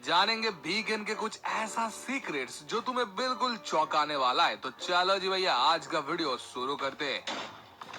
जानेंगे बीकन के कुछ ऐसा सीक्रेट्स जो तुम्हें बिल्कुल चौंकाने वाला है। तो चलो जी भैया, आज का वीडियो शुरू करते हैं।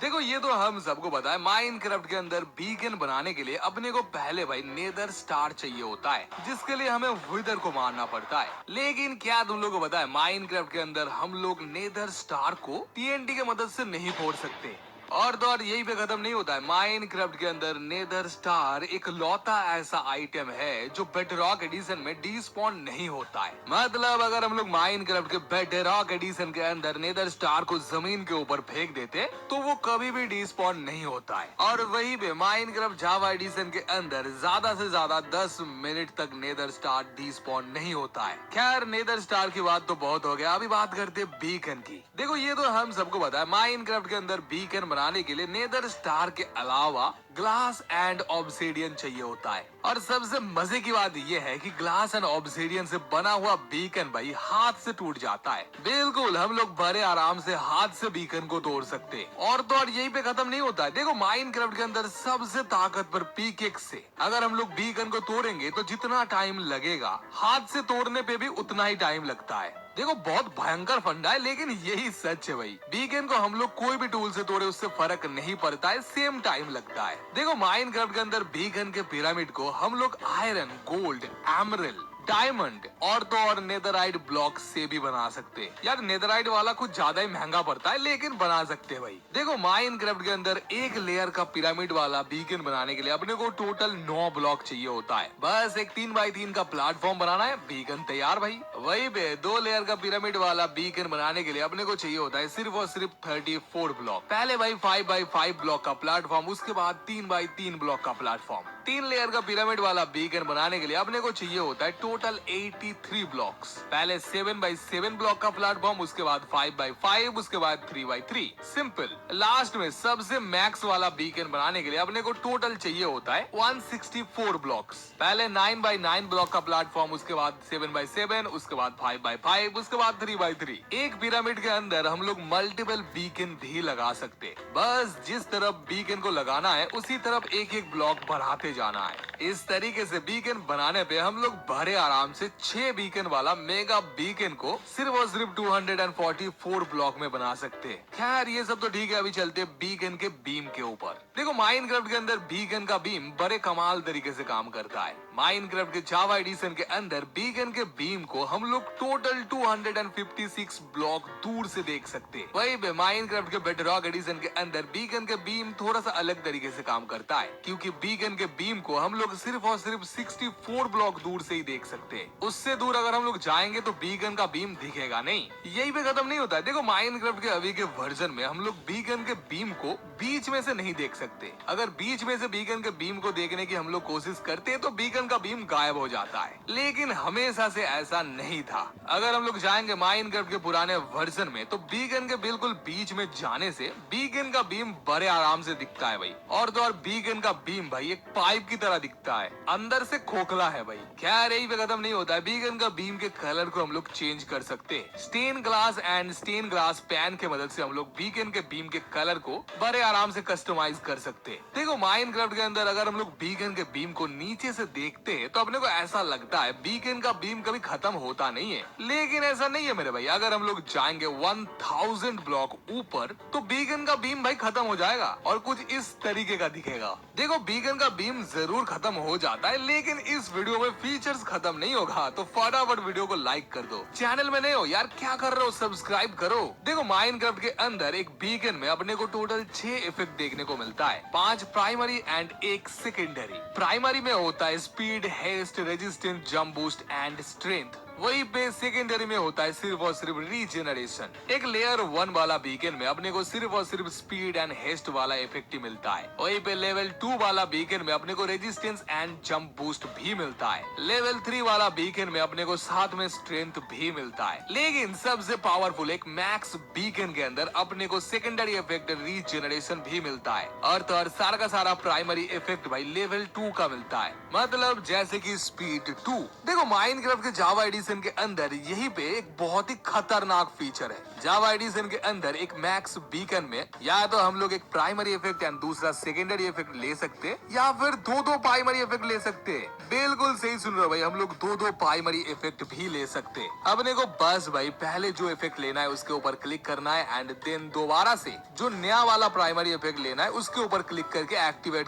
देखो, ये तो हम सबको पता है, माइनक्राफ्ट के अंदर बीकन बनाने के लिए अपने को पहले भाई नेदर स्टार चाहिए होता है, जिसके लिए हमें विदर को मारना पड़ता है। लेकिन क्या तुम लोगों को पता है, माइनक्राफ्ट के अंदर हम लोग नेदर स्टार को टीएनटी की मदद से नहीं फोड़ सकते। और तो और यही पे खत्म नहीं होता है। माइनक्राफ्ट के अंदर नेदर स्टार एक लौता ऐसा आइटम है जो बेडरॉक एडिशन में डीस्पॉन नहीं होता है। मतलब अगर हम लोग माइनक्राफ्ट के बेडरॉक एडिशन के अंदर नेदर स्टार को जमीन के ऊपर फेंक देते तो वो कभी भी डीस्पॉन नहीं होता है। और वही पे माइनक्राफ्ट जावा एडिशन के अंदर ज्यादा से ज्यादा 10 मिनट तक नेदर स्टार डीस्पॉन नहीं होता है। खैर, नेदर स्टार की बात तो बहुत हो गया, अभी बात करते बीकन की। देखो, ये तो हम सबको पता है, माइनक्राफ्ट के अंदर बीकन बनाने के लिए नेदर स्टार के अलावा ग्लास एंड ऑब्सिडियन चाहिए होता है। और सबसे मजे की बात यह है कि ग्लास एंड ऑब्सिडियन से बना हुआ बीकन भाई हाथ से टूट जाता है। बिल्कुल, हम लोग बड़े आराम से हाथ से बीकन को तोड़ सकते हैं। और तो और यही पे खत्म नहीं होता है। देखो, माइनक्राफ्ट के अंदर सबसे ताकतवर पिकेक्स से अगर हम लोग बीकन को तोड़ेंगे तो जितना टाइम लगेगा हाथ से तोड़ने पे भी उतना ही टाइम लगता है। देखो, बहुत भयंकर फंडा है, लेकिन यही सच है भाई। बीकन को हम लोग कोई भी टूल से तोड़े उससे फर्क नहीं पड़ता है, सेम टाइम लगता है। देखो, माइनक्राफ्ट के अंदर बीकन के पिरामिड को हम लोग आयरन, गोल्ड, एमरल्ड, डायमंड और तो और नेदराइट ब्लॉक से भी बना सकते हैं। यार, नेदराइट वाला कुछ ज्यादा ही महंगा पड़ता है, लेकिन बना सकते हैं भाई। देखो, माइनक्राफ्ट के अंदर एक लेयर का पिरामिड वाला बीकन बनाने के लिए अपने को टोटल 9 ब्लॉक चाहिए होता है। बस एक 3x3 का प्लेटफॉर्म बनाना है, बीकन तैयार भाई। वही पे 2 लेयर का पिरामिड वाला बीकन बनाने के लिए अपने को चाहिए होता है सिर्फ और सिर्फ 34 ब्लॉक। पहले भाई 5x5 ब्लॉक का प्लेटफॉर्म, उसके बाद 3x3 ब्लॉक का प्लेटफॉर्म। 3 लेयर का पिरामिड वाला बीकन बनाने के लिए अपने को चाहिए होता है टोटल 83 ब्लॉक्स। पहले 7x7 ब्लॉक का प्लेटफॉर्म, उसके बाद 5x5, उसके बाद 3x3। सिंपल। लास्ट में सबसे मैक्स वाला बीकन बनाने के लिए अपने को टोटल चाहिए होता है 164 ब्लॉक्स। पहले 9x9 ब्लॉक का प्लेटफॉर्म, उसके बाद 7x7, उसके बाद 5x5, उसके बाद 3x3। एक पिरामिड के अंदर हम लोग मल्टीपल बीकन भी लगा सकते। बस जिस तरफ बीकन को लगाना है उसी तरफ एक एक ब्लॉक बढ़ाते जाना है। इस तरीके से बीकन बनाने पे हम लोग बड़े आराम से 6 बीकन वाला मेगा बीकन को सिर्फ और सिर्फ 244 ब्लॉक में बना सकते हैं। खैर, ये सब तो ठीक है, अभी चलते बीकन के बीम के ऊपर। देखो, माइनक्राफ्ट के अंदर बीकन का बीम बड़े कमाल तरीके से काम करता है। माइनक्राफ्ट के जावा एडिशन के अंदर बीकन के बीम को हम लोग टोटल 256 ब्लॉक दूर से देख सकते हैं। वही पे माइनक्राफ्ट के बेडरॉक एडिशन के अंदर बीकन के बीम थोड़ा सा अलग तरीके से काम करता है, क्योंकि बीकन के बीम को हम लोग सिर्फ और सिर्फ 64 ब्लॉक दूर से ही देख सकते हैं। उससे दूर अगर हम लोग जाएंगे तो बीकन का बीम दिखेगा नहीं। यही पे खत्म नहीं होता है। देखो, माइनक्राफ्ट के अभी के वर्जन में हम लोग बीकन के बीम को बीच में से नहीं देख सकते। अगर बीच में से बीकन के बीम को देखने की हम लोग कोशिश करते हैं तो बीकन का बीम गायब हो जाता है। लेकिन हमेशा से ऐसा नहीं था। अगर हम लोग जाएंगे माइनक्राफ्ट के पुराने वर्जन में तो बीकन के बिल्कुल बीच में जाने से बीकन का बीम बड़े आराम से दिखता है भाई। और तो और बीकन का बीम भाई एक पाइप की तरह दिखता है, अंदर से खोखला है भाई। खैर, यही पे खत्म नहीं होता है। बीकन का बीम के कलर को हम लोग चेंज कर सकते हैं। Stain glass and stain glass pen के मदद से हम लोग बीकन के बीम के कलर को बड़े आराम से कस्टमाइज कर सकते हैं। देखो, माइनक्राफ्ट के अंदर अगर हम लोग बीकन के बीम को नीचे से देखते हैं तो अपने को ऐसा लगता है बीकन का बीम कभी खत्म होता नहीं है, लेकिन ऐसा नहीं है मेरे भाई। अगर हम लोग जाएंगे 1000 ब्लॉक ऊपर तो बीकन का बीम भाई खत्म हो जाएगा और कुछ इस तरीके का दिखेगा। देखो, बीकन का बीम जरूर खत्म हो जाता है, लेकिन इस वीडियो में फीचर्स खत्म नहीं होगा। तो फटाफट वीडियो को लाइक कर दो। चैनल में नहीं हो यार, क्या कर रहे हो, सब्सक्राइब करो। देखो, माइनक्राफ्ट के अंदर एक बीकन में अपने को टोटल 6 इफेक्ट देखने को मिलता है, 5 प्राइमरी एंड 1 सेकेंडरी। प्राइमरी में होता है speed, haste, resistance, jump boost and strength. वही पे सेकेंडरी में होता है सिर्फ और सिर्फ रीजेनरेशन। एक लेयर 1 वाला बीकन में अपने को सिर्फ और सिर्फ स्पीड एंड हेस्ट वाला इफेक्ट ही मिलता है। वही पे लेवल 2 वाला बीकन में अपने को रेजिस्टेंस एंड जंप बूस्ट भी मिलता है। लेवल 3 वाला बीकन में अपने को साथ में स्ट्रेंथ भी मिलता है। लेकिन सबसे पावरफुल एक मैक्स बीकन के अंदर अपने को सेकेंडरी इफेक्ट रीजेनरेशन भी मिलता है। और तो और सारा का सारा प्राइमरी इफेक्ट भाई लेवल 2 का मिलता है। मतलब मतलब जैसे कि स्पीड 2। देखो माइनक्राफ्ट के जावा एडिशन के अंदर यही पे एक बहुत ही खतरनाक फीचर है। जावा एडिशन के अंदर एक मैक्स बीकन में या तो हम लोग एक प्राइमरी इफेक्ट एंड दूसरा सेकेंडरी इफेक्ट ले सकते हैं, या फिर दो प्राइमरी इफेक्ट ले सकते हैं। बिल्कुल सही सुन रहे हो भाई, हम लोग दो प्राइमरी इफेक्ट भी ले सकते हैं। अपने को बस भाई पहले जो इफेक्ट लेना है उसके ऊपर क्लिक करना है एंड देन दोबारा से जो नया वाला प्राइमरी इफेक्ट लेना है उसके ऊपर क्लिक करके एक्टिवेट